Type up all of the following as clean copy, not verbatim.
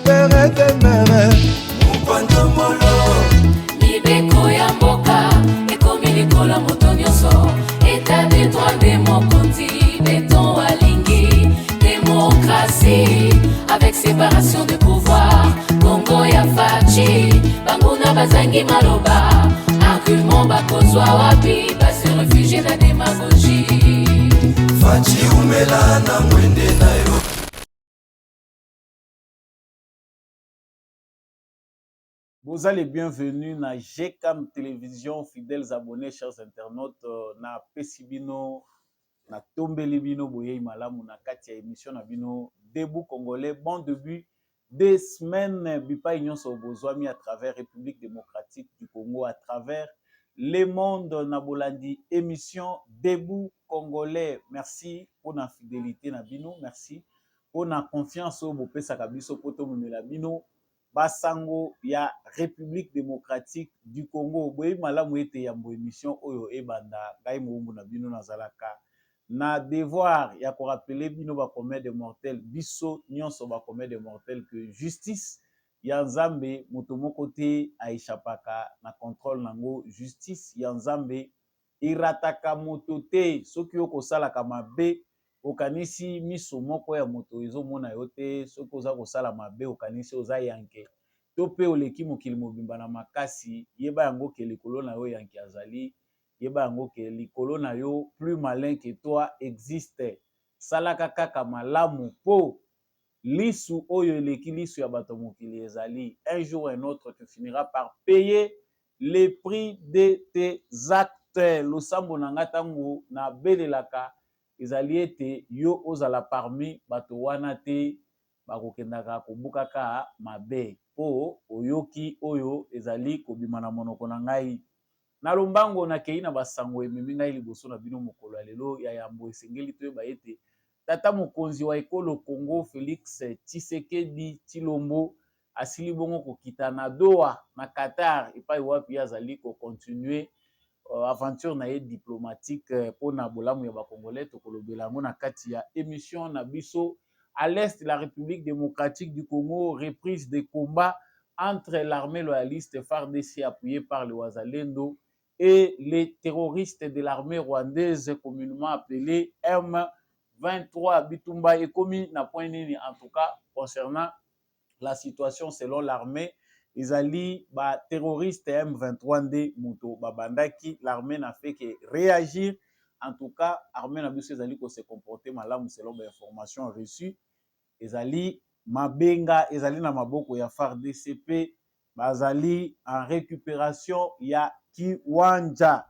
pere temere mokwandomolo libeko ya mboka ekomi likola moto nyonso eta de droit de mokonzi beton alingi démocratie avec séparation de pouvoir Congo ya faci banguna bazangi maloba argument bakozwa wapi basi réfugié na démagogie faci umela na mwende na yo. Vous allez bienvenue na GCAM Télévision, fidèles abonnés, chers internautes, na Pesibino, na Tombeli Bino, Boye Malamu, na Katia émission, na Bino, Debout Congolais, bon début des semaines, Bipa Union Sobozwami à travers République démocratique du Congo, à travers les mondes, Nabolandi, émission Debout Congolais. Merci pour la fidélité, na Bino, merci pour la confiance au Bopé Sakabiso, Poto Mumela Bino. Basango ya République démocratique du Congo. Boye malamu ete ya mbo émission oyo ebanda ngai moumbu na bino nazalaka na devoir ya ko rappeler bino ba commun de mortels biso nyonso ba commun de mortels que justice ya Nzambe moto moko te aishapaka na contrôle nango. Justice ya Nzambe irataka moto te soki oko salaka mabe okanisi miso moko ya moto ezomona yo te soki oza kosala mabe okanisi oza yanke to pe oleki mokili mobimba na makasi yeba yango ke likolo na yo yanke azali yeba yango ke likolo na yo plus malin que toi existe salaka kaka malamu po lisu oyo eleki lisu ya bato mokili ezali un jour un autre tu finiras par payer les prix de tes actes. Losambo nanga tango na belelaka ezali ete yo ozala parmi bato wana te bakokendaka kobukaka mabe po oyoki oyo ezali kobima na monoko na ngai na lombango nakei na basango ememi ngai liboso na bino mokolo ya lelo ya yambo esengeli toyeba ete tata mokonzi wa ekolo Congo Félix Tshisekedi Tshilombo asili bongo kokita na Doha na Qatar epai wapi azali kocontinue aventure na ye diplomatique pour na bolamu ya bakongolais tokolobela yango na kati ya émission na biso à l'est de la République démocratique du Congo, reprise des combats entre l'armée loyaliste FARDC appuyée par le Wazalendo et les terroristes de l'armée rwandaise communément appelée M23. Bitumba et Komi na point nini en tout cas concernant la situation selon l'armée. Izali ba terroriste M23 de Muto babandaki l'armée n'a fait que réagir. En tout cas, l'armée n'a pas se comporter malamu selon les informations reçues. Ezali mabenga ezali na maboko ya FARDC bazali en récupération ya Kiwanja.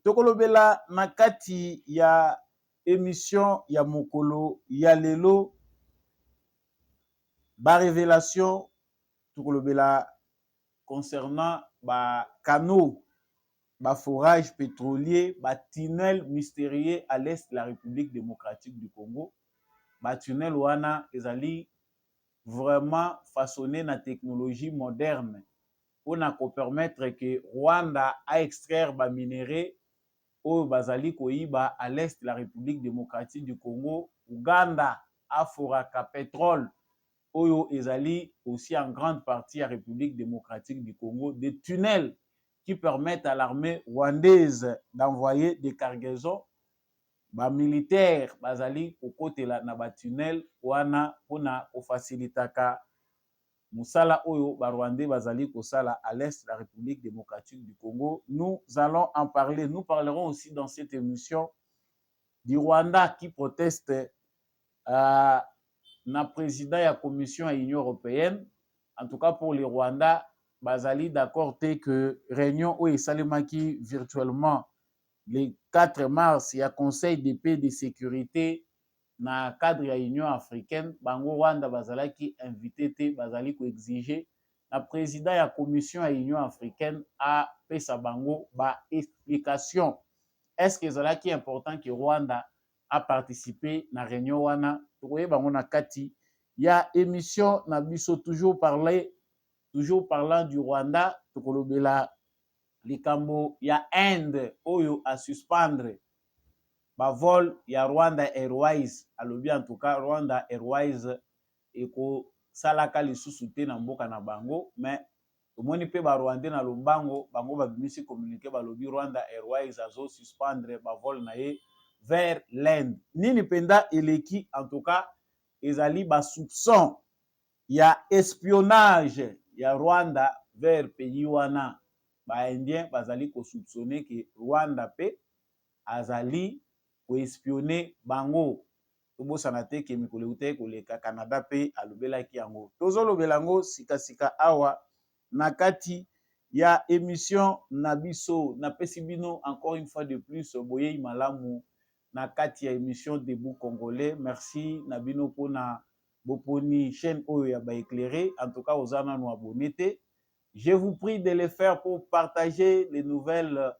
Tokolobela na kati ya émission ya mokolo ya lelo ba révélation tokolobela concernant ba canaux, ba forage pétrolier, ba tunnel mystérieux à l'est de la République démocratique du Congo. Ba tunnel wana ezali vraiment façonné na technologie moderne pour na ko permettre que Rwanda a extraire ba minéraux oyo bazali koyiba à l'est de la République démocratique du Congo. Uganda a foraka pétrole oyo ezali aussi en grande partie à République démocratique du Congo, des tunnels qui permettent à l'armée rwandaise d'envoyer des cargaisons ba militaires bazali kokotela na ba tunnel wana pona ofacilitaka musala oyo ba rwandais bazali kosala à l'est de la République démocratique du Congo. Nous allons en parler. Nous parlerons aussi dans cette émission du Rwanda qui proteste na président ya commission à l'Union européenne. En tout cas pour les Rwandais bazali d'accord que réunion où esalemaki virtuellement le 4 mars il y a conseil de paix et de sécurité na cadre ya Union africaine bango Rwanda bazalaki invité te bazali ko exiger na président ya commission ya Union africaine a pesa bango ba explication est-ce que ezalaki important que Rwanda a participé na réunion wana tokoye bango na kati ya émission na biso toujours parlant du Rwanda tokolobela likambo ya Inde oyo a suspendre ba vol ya Rwanda Airways alobi en tout cas Rwanda Airways eko salaka lisusu te na mboka na bango, mais tomoni pe ba Rwandais na lombango bango babimisi communiqué balobi Rwanda Airways azo suspendre ba vol na ye vers l'Inde. Nini penda eleki en tout cas ezali ba soupçon ya espionnage ya Rwanda vers pays wana. Ba Indien bazali ko soupçonner que Rwanda pe azali ko espionner bango. Tobosana te ke mikolo ute koleka Canada pe alobelaki yango. Tozolobela yango sika awa na kati ya émission na biso na pesi bino encore une fois de plus boyei malamu na kati ya émission Debout Congolais. Merci na bino pona boponi chaîne oyo ya ba éclairé. En tout cas ozana no abonné te. Je vous prie de le faire pour partager les nouvelles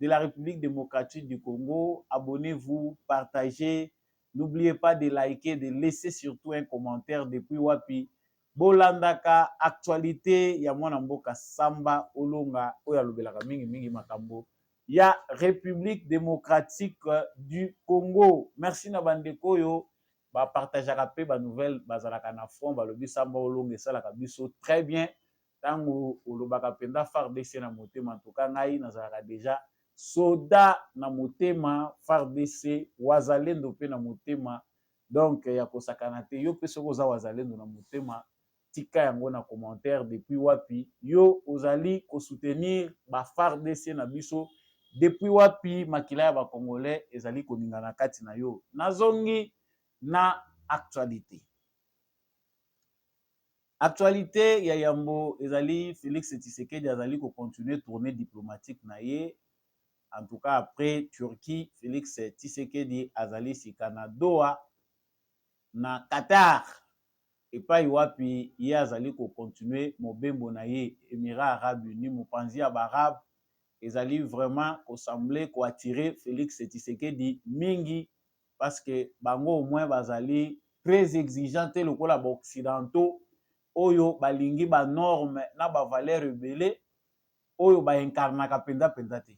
de la République démocratique du Congo. Abonnez-vous, partagez. N'oubliez pas de liker, de laisser surtout un commentaire depuis wapi. Bolandaka actualité ya mwana mboka Samba Olonga oya lobelaka mingi makambo ya République démocratique du Congo. Merci na bandeko yo ba partageaka pe ba nouvelle bazalaka na front balobi Samba Olonga esalaka biso très bien. Tango olobaka penda FARDC na motema en tout cas ngai nazalaka déjà soda na motema FARDC wazalendo pe na motema donc ya kosakana te yo pe soko za wazalendo na motema tika yango na commentaire depuis wapi yo ozali ko soutenir ba FARDC na biso depuis wapi makila ya ba congolais ezali koninga na kati na yo nazongi na actualité. Actualité ya yambo ezali Félix Tshisekedi azali ko continuer tournée diplomatique na ye. En tout cas après Turquie, Félix Tshisekedi azali sika na Doha na Qatar. Et pas wapi ye azali ko continuer mobembo na ye Émirats Arabes Unis mopanzi ya Arab ezali vraiment ko sembler ko attirer Félix Tshisekedi mingi parce que bango au moins bazali très exigeant te lokola ba occidentaux oyo balingi ba norme na ba valeur ebele oyo ba incarnaka penda te.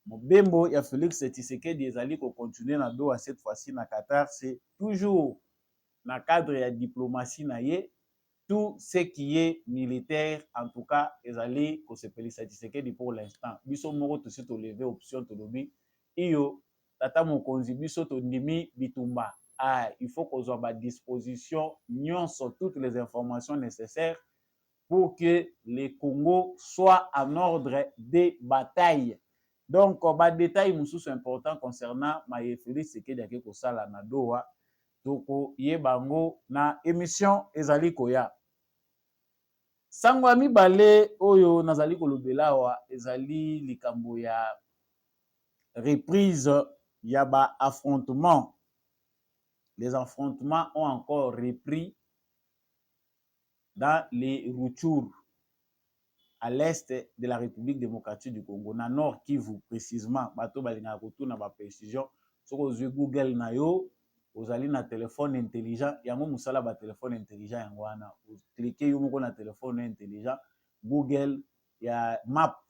Mobembo ya Félix Tshisekedi ezali ko continuer na Doha cette fois-ci na Qatar, c'est toujours na cadre ya diplomatie na ye, tout ce qui est militaire en tout cas ezali ko sepelisa Tshisekedi pour l'instant. Biso moko to se to lever option to lobi iyo tata mokonzi biso to ndimi bitumba. Il faut qu'on soit à disposition toutes les informations nécessaires pour que le Congo soit en ordre de bataille. Donc, ba détail mosusu important concernant Maye Félix Tshisekedi ake kosala na Doha toko yebango na émission ezali koya. Sango ya mibale oyo nazali kolobela wa ezali likambo ya reprise ya ba affrontements. Les affrontements ont encore repris dans les Rutshuru, à l'est de la République démocratique du Congo, na nord Kivu précisément. Bato balinga kotuna ba précision. Soko zui Google na yo, ozali na téléphone intelligent, yango musala ba téléphone intelligent yango wana. Cliquez yo moko na téléphone intelligent, Google ya map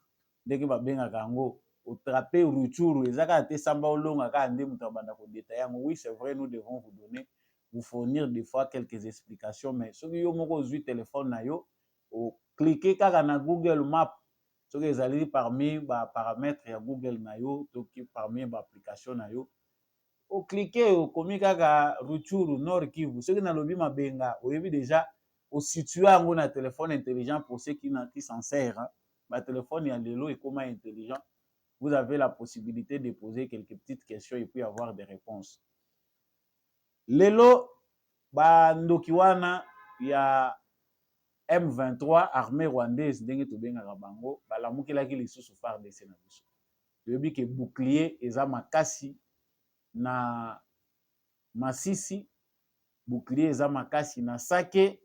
ndenge ba benga kango. Otrape Rutshuru ezaka te Samba Olonga ka ande muta banda ko détailler. Oui, c'est vrai, nous devons vous fournir des fois quelques explications, mais soki yo moko zui téléphone na yo, o cliquer kaka na Google Map, soki ezali parmi ba paramètres ya Google na yo, toki parmi ba application na yo, o cliquer o komi kaka Rutshuru Nord Kivu, soki na lobi mabenga, oyebi déjà o situer yango na téléphone intelligent pour ceux qui s'en servent, hein. Ba téléphone ya lelo et comment intelligent. Vous avez la possibilité de poser quelques petites questions et puis avoir des réponses. Lelo bandoki wana ya M23 armée rwandaise ndenge tobengaka bango balamukelaki lisusu FARDC na biso. Toyebi ke bouclier eza makasi na Masisi, bouclier eza makasi na Sake.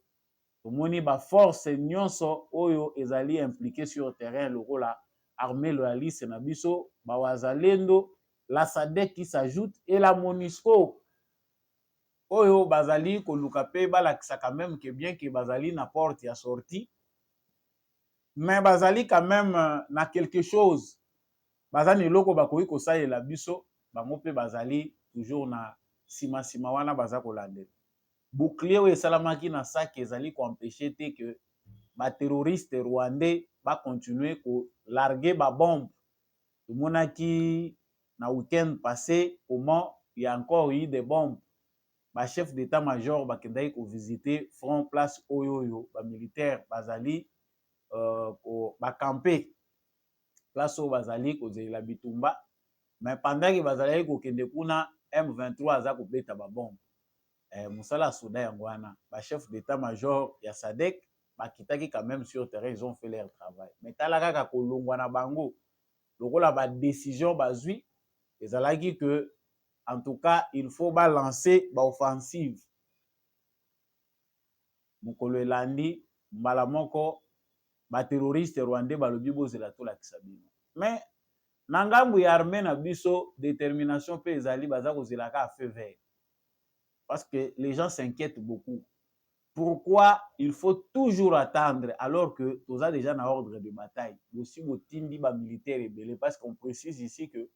Tomoni ba force nyonso oyo ezali impliqué sur terrain lokola armée loyaliste na biso, ba wazalendo, la SADC qui s'ajoute et la MONUSCO. Oyo bazali koluka pe balakisa quand même que bien que bazali na porte ya sortie, mais bazali quand même na quelque chose. Bazali loko bakoki kosalela biso, bango pe bazali toujours na sima wana baza kolandela. bouclier oyo esalamaki na sac ezali koempêche te que baterroriste rwandais bacontinue kolargue babombe. Tomonaki na week-end passé comment il y a encore eu des bombes. Chef d'état-major bakendaki kovisite front place oyo bamilitaire bazali bakampe place oyo bazali kozelela bitumba, mais pendant que bazalaki kokende kuna M23 aza kobeta babombe. Mosala soda yango wana chef d'état-major ya SADC bakitaki quand même sur terrain, ils ont fait leur travail. Mais tala kaka kolongwa na bango lokola ba décision bazwi ezalaki que en tout cas il faut balancer baoffensive. Mokolo elandi mbala moko baterroriste rwandais balobi bozela tolakisa bino. Mais na ngambu ya armée na biso détermination mpe ezali baza kozelaka à feu vert. Parce que les gens s'inquiètent beaucoup. Pourquoi il faut toujours attendre alors que tu as déjà un ordre de bataille? Aussi, botindi ba militaire ebele, parce qu'on précise ici que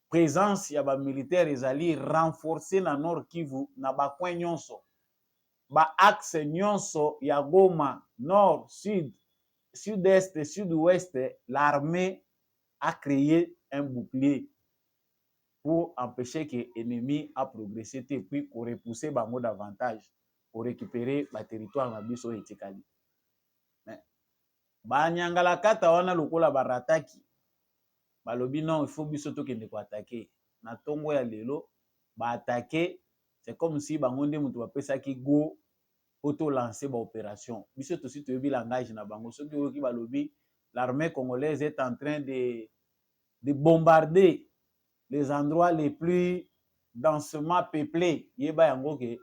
présence ya ba militaire ezali renforcer na Nord Kivu na ba coin nyonso. Ba axe nyonso ya Goma, nord, sud, sud-est, sud-ouest, l'armée a créé un bouclier pour empêcher que l'ennemi a progressé et puis pour repousser bango davantage pour récupérer le territoire na biso etikali. Ba nyangala kata wana lokola barataki balobi non il faut biso tokende ko attaquer na tongo ya lelo ba attaquer, c'est comme si bango nde mutu bapesaki go auto lancer ba opération. Biso to si toyebi langage na bango soki oki balobi l'armée congolaise est en train de bombarder les endroits les plus densément peuplés. Yeba yango ke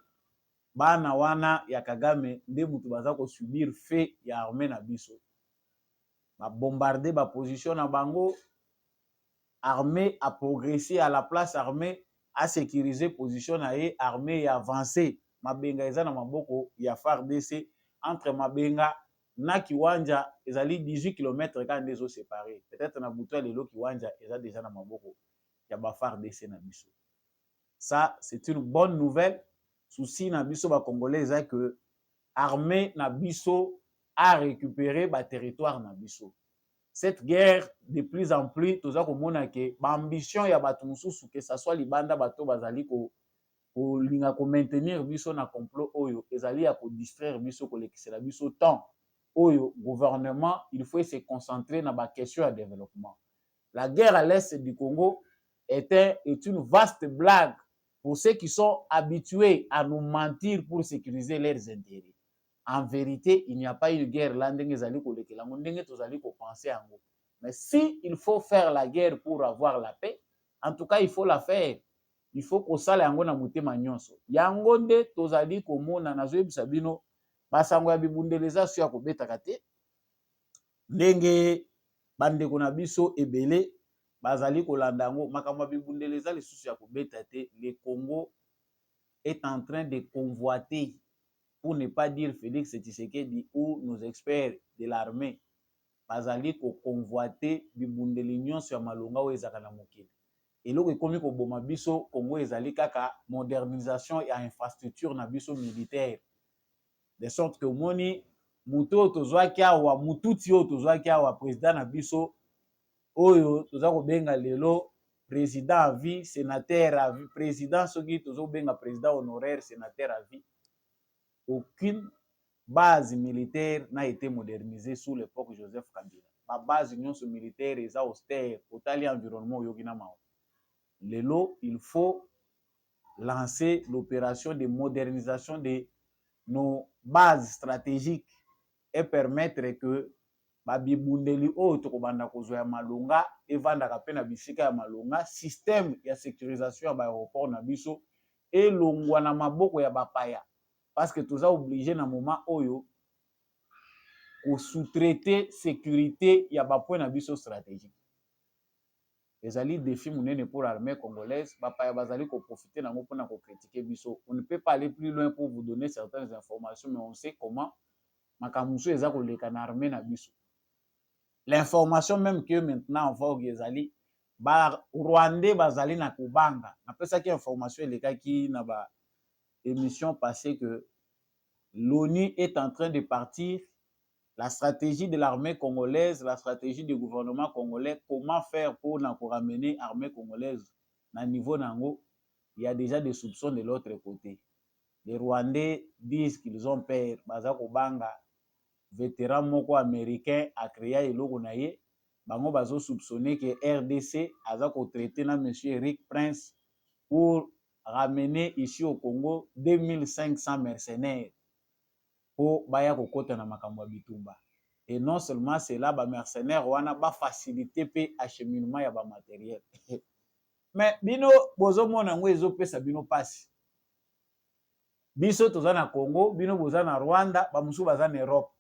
bana wana ya Kagame nde mutu baza ko subir fait ya armée na biso. Ba bombarder ba position na bango, armée a progressé à la place, armée a sécurisé position na ye, armée a avancé. Mabenga eza na maboko ya FARDC entre Mabenga na Kiwanja ezali 18 km quand les eaux séparés. Peut-être na buto lelo Kiwanja eza déjà na maboko ya ba FARDC na biso. Ça c'est une bonne nouvelle. Souci na biso ba congolais eza que armée na biso a récupéré ba territoire na biso. Cette guerre de plus en plus toza komona ke ba ambition ya bato mususu que ça soit libanda bato bazali ko linga ko maintenir biso na complot oyo ezali ya ko distraire biso ko lekisela biso temps oyo gouvernement il faut se concentrer na ba question de développement. La guerre à l'est du Congo est une vaste blague pour ceux qui sont habitués à nous mentir pour sécuriser leurs intérêts. En vérité, il n'y a pas une guerre là ndenge ezali ko lekela ndenge tozali ko penser yango. Mais si il faut faire la guerre pour avoir la paix, en tout cas il faut la faire. Il faut kosala yango na motema nyonso. Yango nde tozali komona nazoyebisa bino basango ya bibundeleza so ya kobetaka te. Ndenge bandeko na biso ebele bazali kolanda yango makambo ya bibundeleza lisusu ya kobeta te. Le Congo est en train de convoiter, pour ne pas dire Félix Tshisekedi ou nos experts de l'armée bazali ko convoiter bibundeli nyonso ya malonga oyo ezaka na mokili. Eloko ekomi koboma biso Congo ezali kaka modernisation ya infrastructure na biso militaire, de sorte que omoni mutu oyo tozwaki awa mututi oyo tozwaki awa président na biso oyo toza kobenga lelo président à vie, sénateur à vie, président soki tozobenga président honoraire, sénateur à vie. Aucune base militaire n'a été modernisée sous l'époque Joseph Kabila. Ma base nyonso militaire eza austère, otali environnement oyoki na mao. Lelo, il faut lancer l'opération de modernisation de nos bases stratégiques et permettre que babibundeli oyo tokobanda kozwa ya malonga evandaka pe na bisika ya malonga, système ya sécurisation ya baéroport na biso elongwa na maboko ya bapaya, parce que toza obligé na moment oyo ko sous-traiter sécurité ya bapoint na biso stratégique. Ezali défi munene pour l'armée congolaise, bapaya bazali ko profiter nango pona ko critiquer biso. On ne peut pas aller plus loin pour vous donner certaines informations, mais on sait comment makamuso eza ko leka na armée na biso. L'information même que maintenant on voit ezali ba Rwandais bazali na kobanga. Na pesa ki information elekaki na ba émission passée que l'ONU est en train de partir, la stratégie de l'armée congolaise, la stratégie du gouvernement congolais, comment faire pour ramener l'armée congolaise à niveau nango, il y a déjà des soupçons de l'autre côté. Les Rwandais disent qu'ils ont peur, bazako banga, vétéran moko américain a créé eloko na ye, bango bazo soupçonner que RDC azako traité na monsieur Eric Prince pour ramener ici au Congo 2500 mercenaires pour baya kokota na makambo ya bitumba. Et non seulement cela, ba mercenaires wana ba faciliter pe acheminement ya ba matériel. Mais bino bozo mona ngo ezopesa bino pasi. Biso toza na Congo, bino boza na Rwanda, ba musu baza na Europe.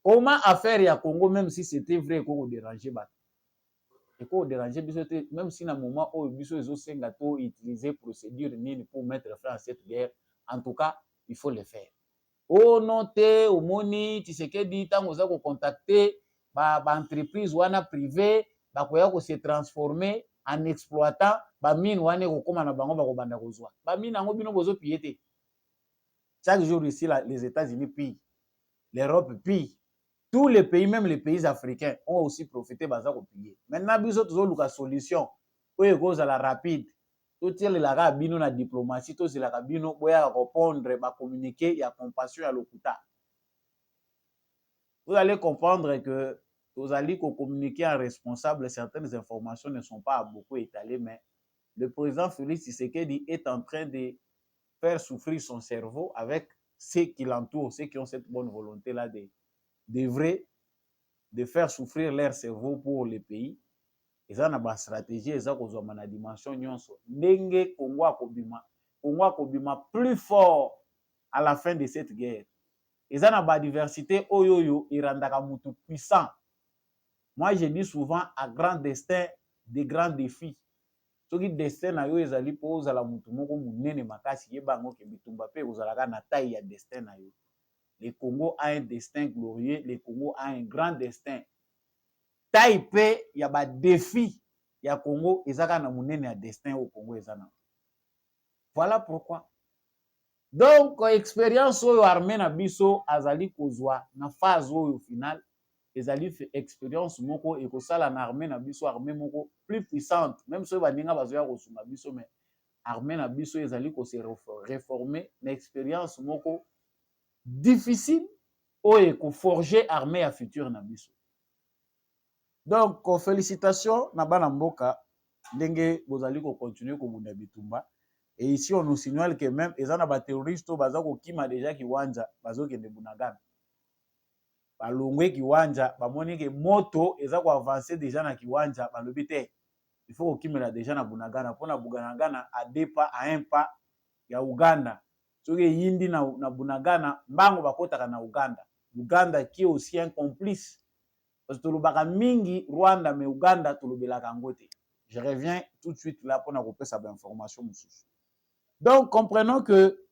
Comment affaire ya Congo, même si c'était vrai qu'on dérangeait bato. Et qu'on dérangeait biso, même si na moment où biso ezosenga to utiliser procédure nini pour mettre fin à cette guerre, en tout cas, il faut le faire. Oh non te omoni Tshisekedi ntango oza kocontacte ba entreprise wana privé bakoya ko se transformer en exploitant ba mine wana ekokoma na bango bakobanda kozwa ba mine yango bino bozopille te. Chaque jour ici les États-Unis pillent, l'Europe pille, tous les pays, même les pays africains ont aussi profité baza kopiller. Maintenant biso tozoluka solution oyo ekozala rapide. Tout la bino na diplomatie, tout la bino boya répondre, ba communiquer, il y a compassion à l'okuta. Vous allez comprendre que vous allez communiquer en responsable, certaines informations ne sont pas beaucoup étalées, mais le président Félix Tshisekedi est en train de faire souffrir son cerveau avec ceux qui l'entourent, ceux qui ont cette bonne volonté-là de faire souffrir leur cerveau pour le pays. Eza na ba stratégie eza kozwa na dimension nyonso ndenge Congo akobima plus fort à la fin de cette guerre. Eza na ba diversité oyo irandaka mutu puissant. Moi je dis souvent à grand destin de grands défis. Soki destin na yo ezali po ozala mutu moko munene makasi yebango ke bitumba pe ozalaka na taille ya destin na yo. Le Congo a un destin glorieux, le Congo a un grand destin. Taille pe ya ba défi ya Congo ezaka na munene ya destin au Congo ezana. Voilà pourquoi. Donc expérience oyo armée na biso azali kozwa na phase oyo final ezali expérience moko ekosala na armée na biso armée moko plus puissante, même so baninga bazoya kosunga biso, mais armée na biso ezali ko se réformer na expérience moko difficile oyo ko forger armée ya futur na biso. Donc félicitations na bana mboka ndenge bozali ko continuer ko bunda bitumba. Et ici on nous signale que même ezana ba terroriste baza ko kima déjà kiwanja bazo kende Bunagana. Balongwe kiwanja bamoni ke moto eza ko avancer déjà na kiwanja balobi te. Il faut ko kimela déjà na Bunagana pona Bunagana a deux pas à un pas ya Uganda. Soki yindi na Bunagana mbango bakotaka na Uganda. Uganda qui est aussi un complice. Parce que tulubaka mingi Rwanda mais Uganda tulubelaka ngote. Je reviens tout de suite là pour na kopesa ba information mususu. Donc comprenons que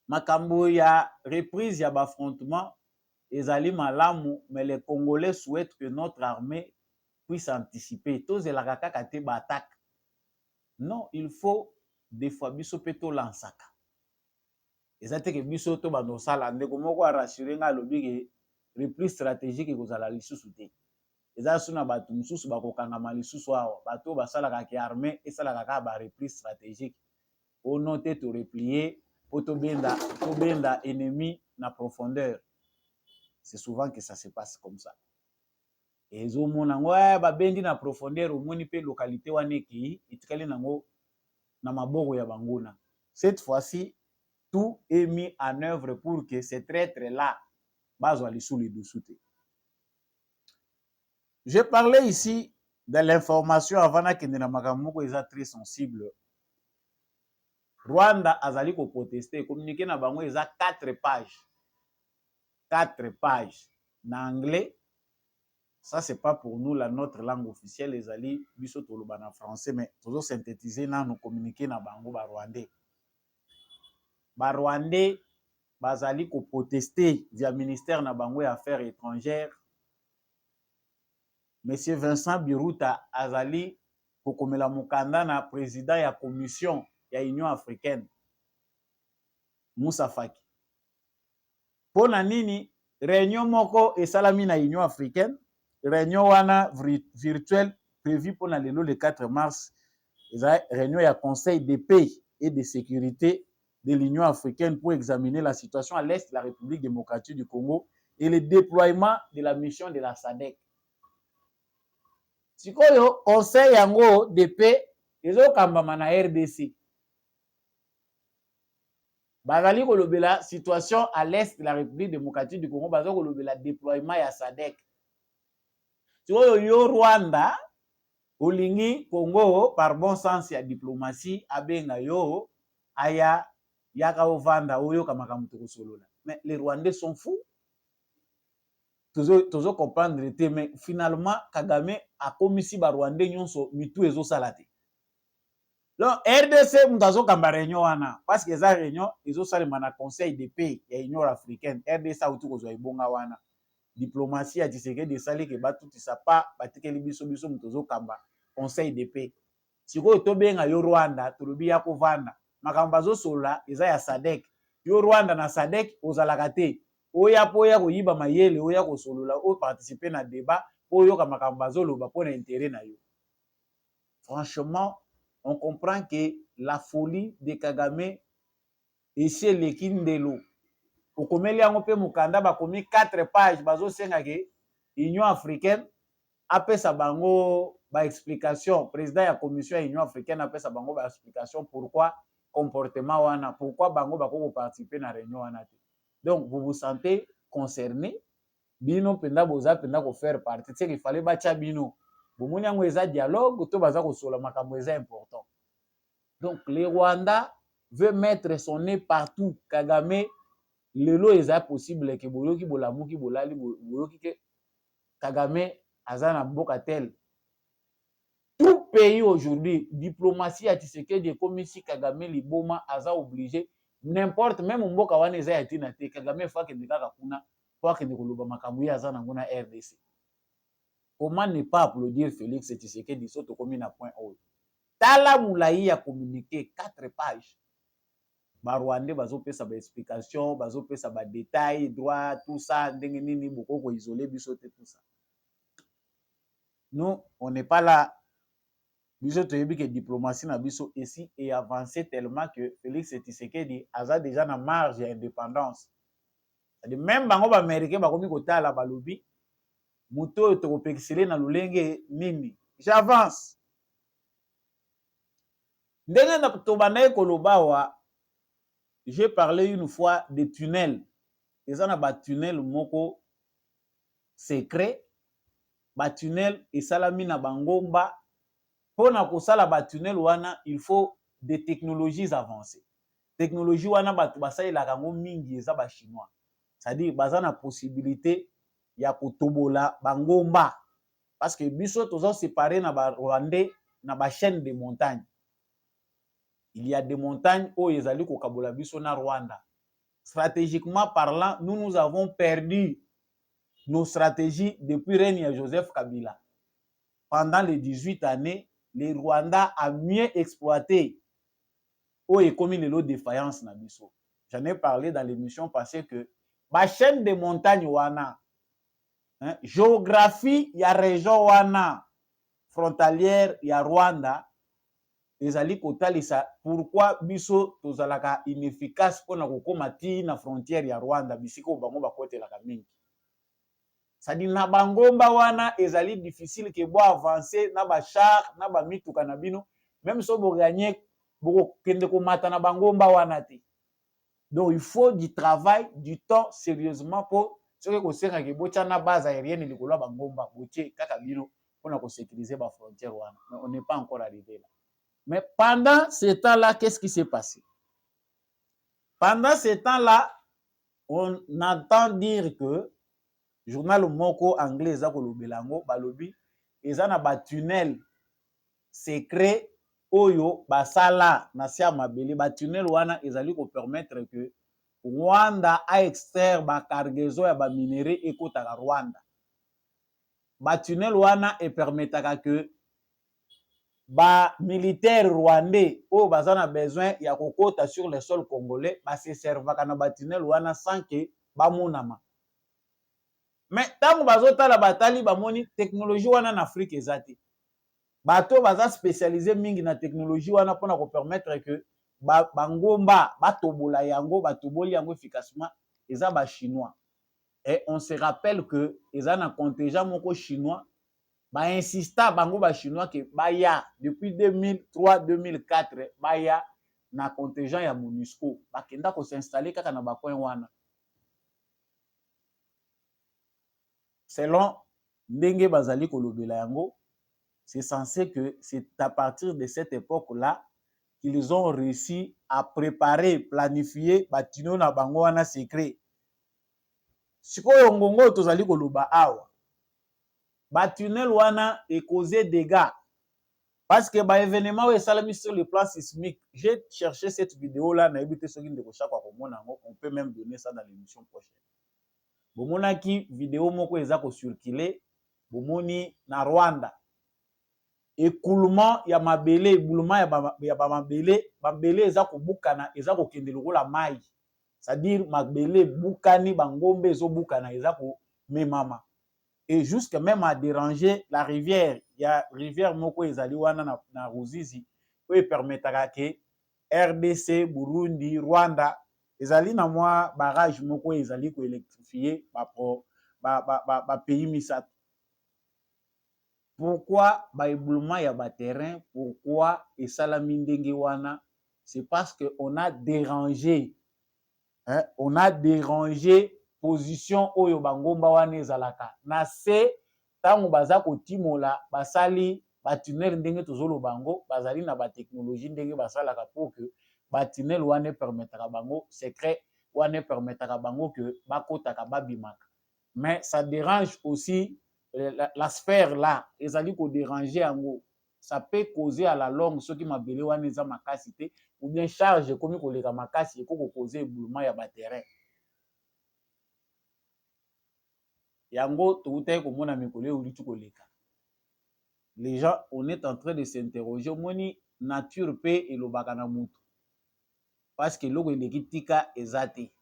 makambo ya reprise ya affrontement ezali malamu, mais les Congolais souhaitent que notre armée puisse anticiper. Tozelaka kaka te ba attaque. Non, il faut des fois biso peto lansaka. Ezate ke biso to bando sala ndeko moko a rassurer nga lobi ke reprise stratégique ekozala lisusu te. Eza suna bato mususu bakokangama lisusu awa bato basalaka ke armée esalaka ka ba reprise stratégique au noter to replier pour to benda ennemi na profondeur. C'est souvent que ça se passe comme ça. Et zo mona ngwa ba bendi na profondeur omoni pe localité wana ki itikali nango na maboko ya banguna. Cette fois-ci tout est mis en œuvre pour que ces traîtres là bazwa lisou li dessous. Je parlais ici de l'information avant que na makambo moko eza très sensible. Rwanda azali ko protester, communiquer na bango eza 4 pages. 4 pages na anglais. Ça c'est pas pour nous la notre langue officielle ezali biso toloba na français, mais tozo synthétiser na nous communiquer na bango ba rwandais. Ba rwandais bazali ko protester via ministère na bango ya affaires étrangères. Monsieur Vincent Biruta azali kokomela mukanda na président ya commission ya Union africaine. Moussa Faki. Pona nini réunion moko esalami na Union africaine, réunion wana virtuelle prévue pour le 4 mars, réunion ya conseil de paix et de sécurité de l'Union africaine pour examiner la situation à l'est de la République démocratique du Congo et le déploiement de la mission de la SADC. Sikoyo conseil yango de paix ezokambama na RDC. Bazali kolobela situation à l'est de la République démocratique du Congo, bazali kolobela déploiement ya SADC. Sikoyo yo Rwanda olingi Congo par bon sens ya diplomatie abenga yo aya yaka ovanda oyo kamaka mutu kosolola. Mais les Rwandais sont fous. Tozo comprendre te, mais finalement Kagame a komisi ba Rwandais nyonso mitu ezo salate. Donc RDC mutazo kamba réunion wana parce que za réunion ezo salema na conseil de paix ya Union africaine. RDC autu kozwa ibonga wana. Diplomatie ya Tshisekedi esali ke batutisa pa batikeli biso mutozo kamba conseil de paix. Sikoyo tobenga yo Rwanda tolobi ya kovanda makambo azosola eza ya SADC. Yo Rwanda na SADC ozalaka te. Oya poya koyiba mayele oya kosolola o participer na débat oyo ka makambo azoloba pona intérêt na yo. Franchement, on comprend que la folie de Kagame est chez les Kindelo. Okomeli yango pe mukanda bakomi 4 pages bazosenga ke Union africaine apesa bango ba explication, président ya commission ya Union africaine apesa bango ba explication pourquoi comportement wana, pourquoi bango bako participer na réunion wana te. Donc vous vous sentez concerné, bino penda boza penda ko faire partie, c'est qu'il fallait bacha bino. Bomoni yango eza dialogue to baza ko sola makambo eza important. Donc le Rwanda veut mettre son nez partout. Kagame lelo eza possible ke boyoki bolamuki bolali boyoki ke Kagame azana mboka tel. Tout pays aujourd'hui, diplomatie à Tshisekedi comme ici Kagame liboma aza obligé n'importe même mboka wana eza ya tina te Kagame fa ke ndika kuna fa ke ndikoloba makambo ya azana ngona RDC. Comment ne pas applaudir Félix Tshisekedi soto komi na point haut. Tala moulayi ya communiqué 4 pages. Ba Rwandais bazopesa ba explication, bazopesa ba détails, droit, tout ça, ndenge nini boko ko isoler biso te tout ça. Nous, on n'est pas là. Biso toyebi que diplomatie na biso ici est avancé tellement que Félix Tshisekedi a déjà na marge d'indépendance. C'est-à-dire même bango ba américain bakomi kotala balobi muto to kopekisele na lulenge nini. J'avance. Ndenge na tobana kolobawa, j'ai parlé une fois des tunnels. Ils ont ba tunnel moko secret, ba tunnel et salami na bangomba. Pour na kosala ba tunnel wana, il faut des technologies avancées. Technologie wana batu basali la kango mingi eza ba chinois. C'est-à-dire baza na possibilité ya kotobola bangomba parce que biso tozo séparé na ba Rwandais na ba chaîne de montagnes. Il y a des montagnes où ezali ko kabola biso na Rwanda. Stratégiquement parlant, nous avons perdu nos stratégies depuis règne de Joseph Kabila. Pendant les 18 années, le Rwanda a mieux exploité où est commis le lot de défaillance na biso. J'en ai parlé dans l'émission passée que ma chaîne de montagnes wana, géographie ya région wana frontalière ya Rwanda ezali kotalisa pourquoi biso tozalaka inefficace pona kokoma ti na frontière ya Rwanda bisiko bango bakotelaka mingi. Sadi na bangomba wana ezali difficile ke bo avancer na ba char na ba mituka na bino même so bo gagner boko kende ko mata na bangomba wana te. Donc il faut du travail, du temps sérieusement pour ce que kosenga ke bocha na base aérienne likolo bangomba boche kaka bino pona ko sécuriser ba frontière wana. Mais on n'est pas encore arrivé là. Mais pendant ce temps-là, qu'est-ce qui s'est passé? Pendant ce temps-là, on entend dire que journal moko anglais za kolobelango balobi ezana ba tunnel secret oyo basala na sia mabele ba tunnel wana ezali ko permettre que Rwanda a extraire ba cargaison ya ba minerais ekotaka Rwanda. Ba tunnel wana e permetaka que ba militaire rwandais oyo baza na besoin ya kokota sur le sol congolais base servaka na batinel wana sans que bamonama. Mais ntango bazotala batali bamoni technologie wana na Afrique eza te. Bato baza spécialisé mingi na technologie wana mpona kopermettre que bangomba batobola yango batoboli yango efficacement eza ba chinois. Et on se rappelle que eza na contingent moko chinois ba insista bango ba chinois que baya depuis 2003 2004 baya na contingent ya MONUSCO bakenda ko s'installer kaka na bakoin wana. Selon ndenge bazali kolobela yango, c'est censé que c'est à partir de cette époque-là qu'ils ont réussi à préparer, planifier batino na bango wana secret. Sikoyo ngongo tozali koloba awa. Batunel wana est causé dégâts. Parce que bah événement où salami sur le plan sismique, j'ai cherché cette vidéo là, on peut même donner ça dans l'émission prochaine. Bomonaki vidéo moko ezako circuler, bomoni na Rwanda. Écoulement ya mabele, éboulement ya mabele, mabele ezako bukana, ezako kende lokola mai. C'est-à-dire mabele bukani bangombe ezo bukana ezako memama. Et jusque même à déranger la rivière. Il y a rivière moko ezali wana na Ruzizi oyo permetaka ke RDC, Burundi, Rwanda ezali na mwa barrage moko ezali ko électrifier ba pays misato. Pourquoi ba éboulement ya ba terrain? Pourquoi esalami ndenge wana? C'est parce que on a dérangé on a dérangé position oyo bangomba wana ezalaka na se tango baza kotimola basali batunel ndenge tozolo bango bazali na ba technologie ndenge basalaka pour que batunel wana permettra bango secret wana permettra bango que bakotaka babimaka. Mais ça dérange aussi la sphère là ezali ko déranger yango, ça peut causer à la longue ceux qui mabele wana eza makasi te ou bien charge komi koleka makasi eko causer éboulement ya ba terrain. Yango touté komona mikolo ulutu koleka. Les gens, on est en train de s'interroger moni nature pe elobaka na mutu. Parce que loko eleki tika ezate.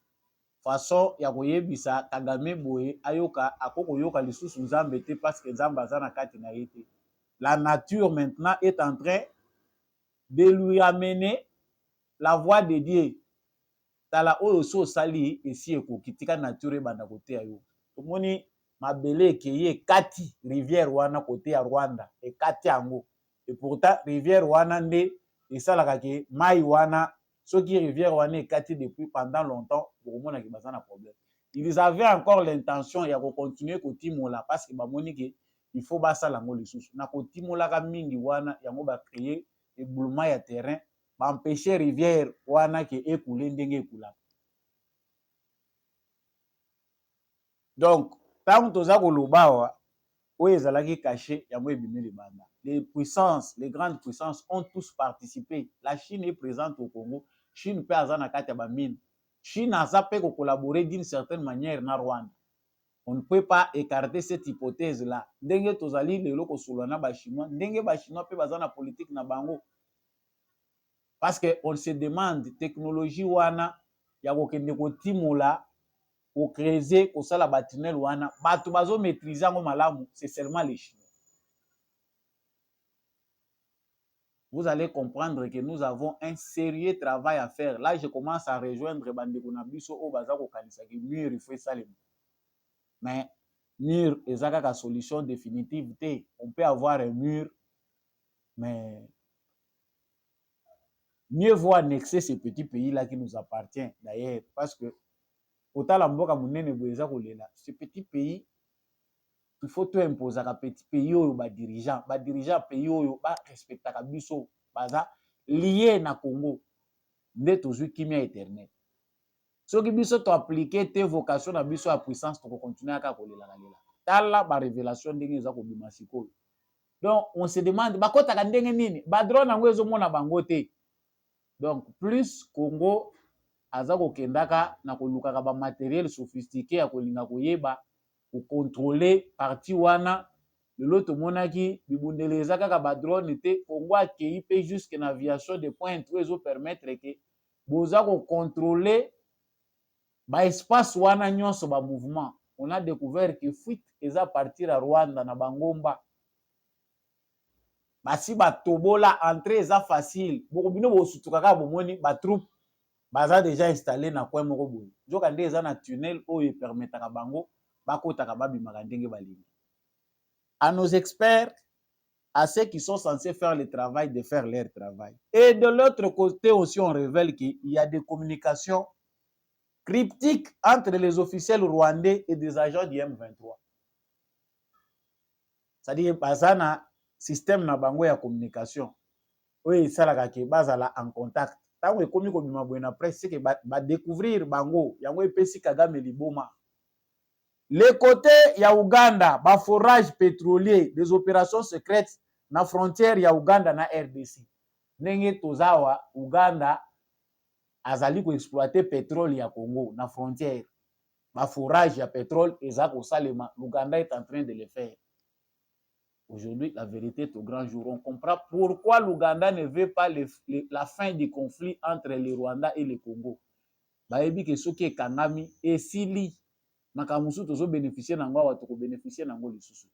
Façon ya koyebisa Kagame boye ayoka akoko yoka lisusu nzambe te parce que nzambe aza na kati na yete. La nature maintenant est en train de lui amener la voix de Dieu. Tala oyo so sali esi ekoki tika nature banda kote ayo. Tomoni mabele ekeye kati rivière wana côté ya Rwanda et kati yango. Et pourtant rivière wana nde esalaka ke mai wana soki rivière wana ekati depuis pendant longtemps pour mona ki bazana problème. Ils avaient encore l'intention ya ko continuer kotimola parce que bamoni ke il faut basala ngo lisusu. Na kotimola ka mingi wana yango ba créer éboulement ya terrain, ba empêcher rivière wana ke écouler ndenge écoula. Donc tant toza kolobawa oyo ezalaki caché yango ebimi libanda. Les puissances, les grandes puissances ont tous participé. La Chine est présente au Congo. Chine peut aza na kati ya bamine. Chine aza pe ko collaborer d'une certaine manière na Rwanda. On ne peut pas écarter cette hypothèse là. Ndenge tozali lelo ko solana ba chinois, ndenge ba chinois pe baza na politique na bango. Parce que on se demande technologie wana ya kokende kotimola au creuser au sala batunel wana bato bazo maîtriser ngo malamu, c'est seulement les Chinois. Vous allez comprendre que nous avons un sérieux travail à faire. Là je commence à rejoindre bandeko na biso o baza ko kanisa ki mur il faut salem. Mais mur ezaka ka solution définitive té. On peut avoir un mur mais mieux vaut annexer ces petits pays là qui nous appartient d'ailleurs parce que otala mboka munene boyeza kolela ce petit pays il faut tout imposer à petit pays oyo ba dirigeant pays oyo ba respectaka biso baza lié na Congo nde tozwi kimia éternel soki biso to appliquer te vocation na biso ya puissance to continuer aka kolela lela tala ba révélation ndenge eza ko bima sikoyo. Donc on se demande bakotaka ndenge nini ba drone nango ezomona bango te. Donc plus Congo aza kokendaka na kolukaka ba matériel sophistiqué ya kolinga koyeba ko contrôler parti wana lelo monaki bibundeleza kaka ba drone te Congo akei pe jusque na aviation de pointe oyo ezopermettre ke boza kocontrôle baespace wana nyonso bamouvement. On a découvert que fuite eza partir à Rwanda na bangomba basi batobola entrée eza facile bokobino bosutuka kaka bomoni batroupe baza déjà installé na coin moko boye nzoka nde eza na tunnel oyo epermetaka bango bakotaka babimaka ndenge balingi. À nos experts, à ceux qui sont censés faire le travail, de faire leur travail. Et de l'autre côté aussi, on révèle qu'il y a des communications cryptiques entre les officiels rwandais et des agents du M23. C'est-à-dire, bazana système na bango ya communication. Oui, ça la kake bazala en contact. Tango ekomi ko bima boye na presse c'est que ba découvrir bango yango epesi Kagame liboma. Les côtés ya Uganda, ba forage pétrolier, des opérations secrètes na frontière ya Uganda na RDC. Ndenge tozawa Uganda azali ko exploiter pétrole ya Congo na frontière. Ba forage ya pétrole eza ko salema, l'Uganda est en train de le faire. Aujourd'hui, la vérité est au grand jour. On comprend pourquoi l'Ouganda ne veut pas la fin du conflit entre le Rwanda et le Congo. Baebi ke soki ekangami esili makamusu tozo bénéficier nango wa toko bénéficier nango lisusu.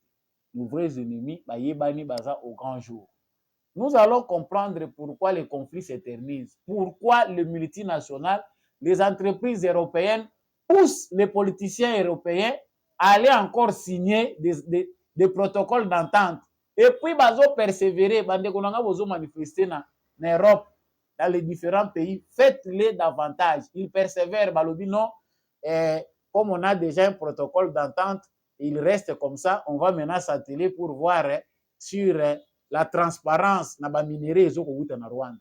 Nos vrais ennemis bayebani baza au grand jour. Nous allons comprendre pourquoi le conflit s'éternise, pourquoi le multinational, les entreprises européennes poussent les politiciens européens à aller encore signer des protocoles d'entente. Et puis bazo persévérer, bande konanga bozo manifester na Europe, dans les différents pays, faites-les davantage. Ils persévèrent, balobi non, comme on a déjà un protocole d'entente, il reste comme ça, on va maintenant s'atteler pour voir sur la transparence na ba minéraux ezokouta na Rwanda.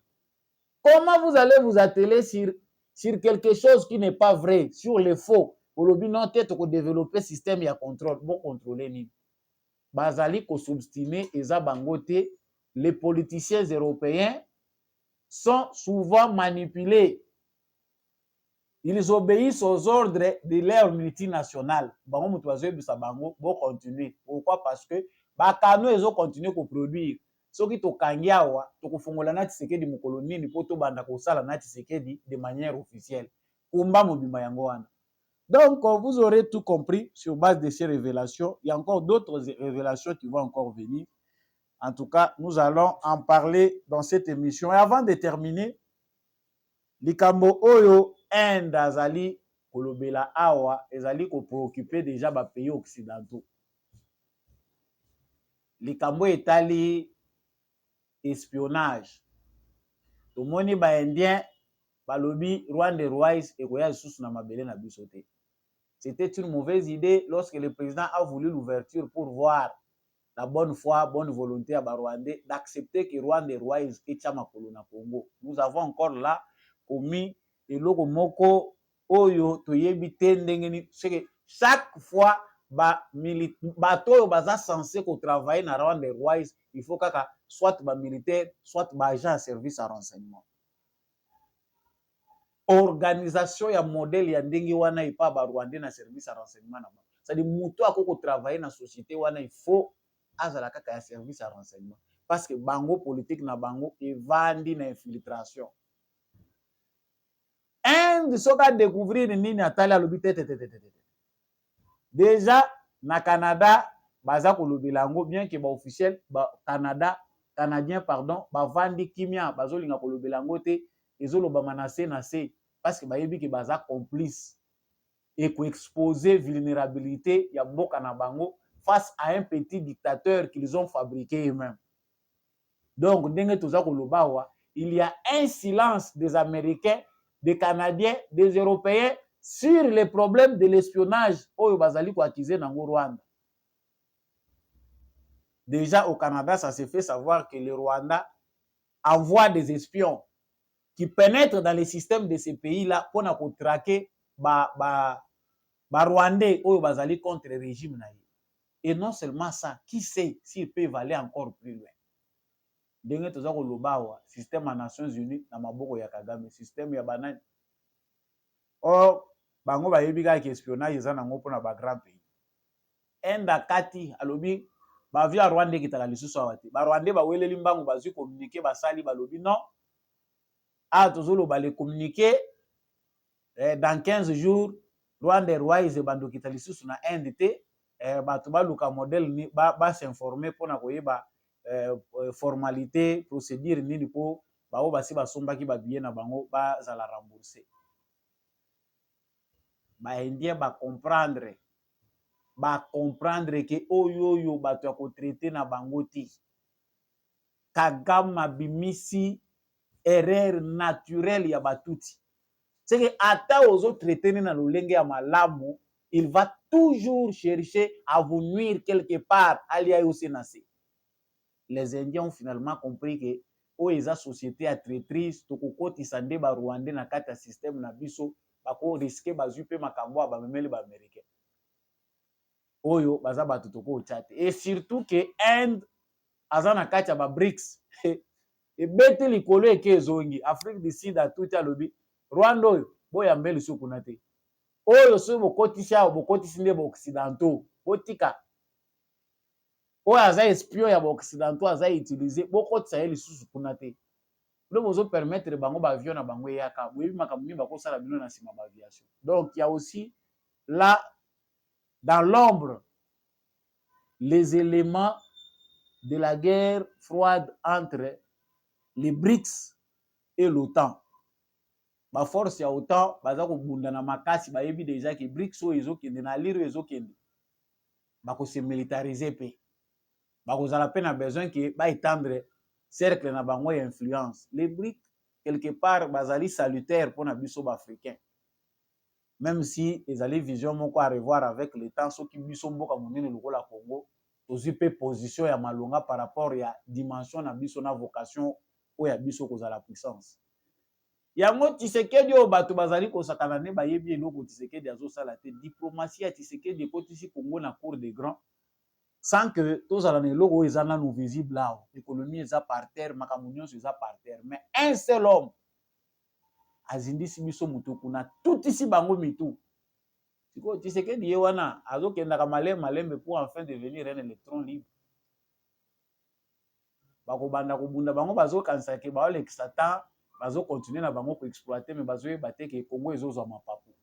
Comment vous allez vous atteler sur quelque chose qui n'est pas vrai, sur les faux? Balobi non, peut-être ko développer système ya contrôle, bon contrôler ni. Bazali ko substiner eza bangote, les politiciens européens sont souvent manipulés. Ils obéissent aux ordres de leur multinationales. Bango mutu bazobisa bango bo continuer. Pourquoi? Parce que bakano ezo continuer ko produire. Soki to kangiawa to kofongola na Tshisekedi mukolo nini po to banda ko sala na Tshisekedi de manière officielle. Kumba mobima yango wana. Donc vous aurez tout compris sur base de ces révélations. Il y a encore d'autres révélations qui vont encore venir. En tout cas, nous allons en parler dans cette émission. Et avant de terminer, likambo oyo Inde azali kolobela awa ezali ko préoccuper déjà ba pays occidentaux. Likambo etali espionnage. Tomoni ba indien balobi Rwanda Rwise ekoya lisusu na mabele na biso te. C'était une mauvaise idée lorsque le président a voulu l'ouverture pour voir la bonne foi, bonne volonté à Rwandais d'accepter que Rwanda Rwise et Tchamakolo na Congo. Nous avons encore là commis eloko moko oyo toyebi te ndenge ni chaque fois bato oyo baza censé ko travailler na Rwanda Rwise, il faut kaka soit ba militaire, soit ba agent à service à renseignement. Organisation ya modèle ya ndenge wana ipa ba Rwandais na service à renseignement na ba. C'est-à-dire muto akoko travailler na société wana il faut azala kaka ya service à renseignement parce que bango politique na bango evandi na infiltration. Inde soka découvrir nini atali alobi te. Déjà na Canada baza kolobela ngo bien que ba officiel ba canadien pardon bavandi kimia bazolinga kolobela ngo te ezoloba menacé na se parce que bayebi que baza complice et ko exposer vulnérabilité ya mboka na bango face à un petit dictateur qu'ils ont fabriqué eux-mêmes. Donc ndenge toza koloba wa, il y a un silence des Américains, des Canadiens, des Européens sur les problèmes de l'espionnage oyo bazali ko accuser nango Rwanda. Déjà au Canada, ça s'est fait savoir que le Rwanda envoie des espions qui pénètrent dans les systèmes de ces pays-là pour na ko traquer ba Rwandais oyo bazali contre le régime na. Et non seulement ça, qui sait s'ils peuvent aller encore plus loin. Ndenge toza koloba wa système des Nations Unies na maboko ya Kagame, système ya banani. Or bango bayebi ka espionnage eza nango pona ba grand pays. Inde kati alobi ba via Rwanda qui tala lisusu awate ba Rwanda ba weleli mbangu bazui communiquer basali balobi non a tozolo ba le communiquer dans 15 jours Rwanda Airways bando kita lisusu na NDT bato baluka modèle ni ba s'informer pona koyeba formalité procédure nini po bao basi basombaki ba billet na bango ba zala rembourser ba indien ba comprendre que oyo bato ya ko traiter na bango ti Kagame bimisi erreur naturelle ya batuti. C'est que ata ozo traiter na lolenge ya malamu, il va toujours chercher à vous nuire quelque part alia yo senase. Les Indiens ont finalement compris que o eza société à traîtrise to kokotisa nde ba Rwandais na kati ya système na biso bako risquer bazui pe makambo ba memeli ba américain. Oyo baza bato toko chate. Et surtout que Inde azana kati ya ba BRICS. Ebete likolo eke ezongi Afrique du Sud atuti alobi Rwanda oyo boya mbeli sukuna te oyo so bokotisi nde ba-occidentaux botika oyo aza espion ya ba-occidentaux aza utilize bokotisa ye lisusu kuna te nde bozopermettre bango baavion na bango eyaka boyebi makambo nini bakosala bino na nsima baaviation. Donc il y a aussi là dans l'ombre les éléments de la guerre froide entre les BRICS et l'OTAN. Ba force ya OTAN baza kobunda na makasi bayebi déjà que BRICS oyo ezokende na lire ezokende bakose militariser pe bakozala pe na besoin que baétendre cercle na bango ya influence. Les BRICS quelque part bazali salutaire mpona biso baafricain même si ezali vision moko à revoir avec le temps soki biso mboka monene lokola Congo tozwi pe position ya malonga par rapport ya dimension na biso na vocation oyo ya biso kozala puissance. Yango Tshisekedi oyo bato bazali kosakana nde bayebi eloko Tshisekedi azosala te diplomatie ya Tshisekedi ekotisi Congo na cour des grands sans que tozala na eloko oyo eza nanu visible awa économie eza par terre makambo nyonso eza par terre mais un seul homme azindisi biso motu kuna tutisi bango mitu sikoyo Tshisekedi ye wana azokendaka malembe pour enfin devenir un électron libre bakobanda kobunda bango bazokanisa ke baolekisa temps bazo continuer na bango ko exploiter mais bazoyeba te ke Congo ezozwa mapapu.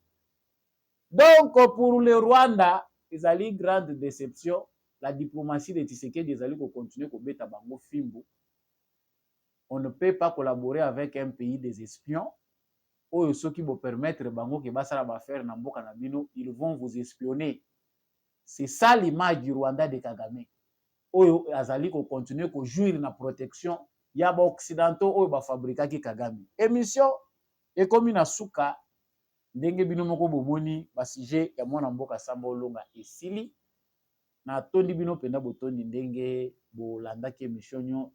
Donc pour le Rwanda ezali grande déception la diplomatie de Tshisekedi ezali ko continuer ko beta bango fimbo. On ne peut pas collaborer avec un pays des espions oyo soki bo permettre bango ke basala ba faire na mboka na bino ils vont vous espionner. C'est ça l'image du Rwanda de Kagame oyo azali ko continuer ko jouir na protection ya ba occidentaux oyo ba fabrikaki Kagame. Émission ekomi na suka ndenge bino moko bomoni ba sujet ya mwana mboka Samba Olonga esili na tondi bino penda botondi ndenge bolandaki émission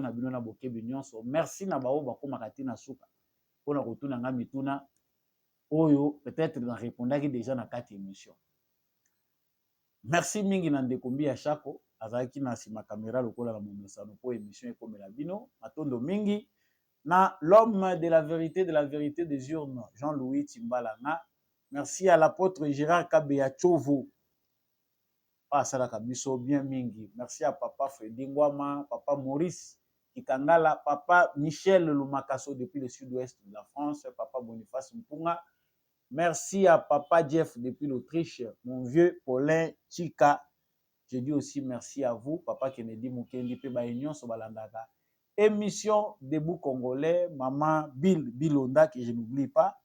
na bino na bokebi nyonso. Merci na bao bakomaka te na suka pona kotuna nga mituna oyo peut-être na répondaki déjà na kati émission. Merci mingi na ndeko Mbi ya Shako azalaki na sima caméra lokola na momesano po émission ekomela bino matondo mingi na l'homme de la vérité des urnes Jean-Louis Timbalanga. Merci à l'apôtre Gérard Kabeya Tchovo asalaka biso bien mingi. Merci à papa Freddy Ngwama, papa Maurice Kitangala, papa Michel Lumakaso depuis le sud-ouest de la France, papa Boniface Mpunga. Merci à papa Jeff depuis l'Autriche, mon vieux Paulin Chika. Je dis aussi merci à vous, papa Kennedy Mukendi pe ba union so balandaka. Émission Debout Congolais, maman Bill Bilonda que je n'oublie pas.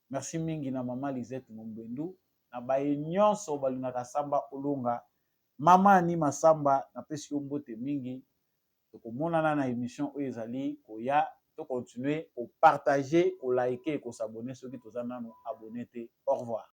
Merci mingi na maman Lisette Mombendu. Na ba union so balingaka Samba Olonga. Mama Ani Masamba na pesi yo mbote mingi. Tokomonana na émission oyo ezali koya to continuer ko partager, ko liker, ko s'abonner ceux qui toza nanu abonné te. Au revoir.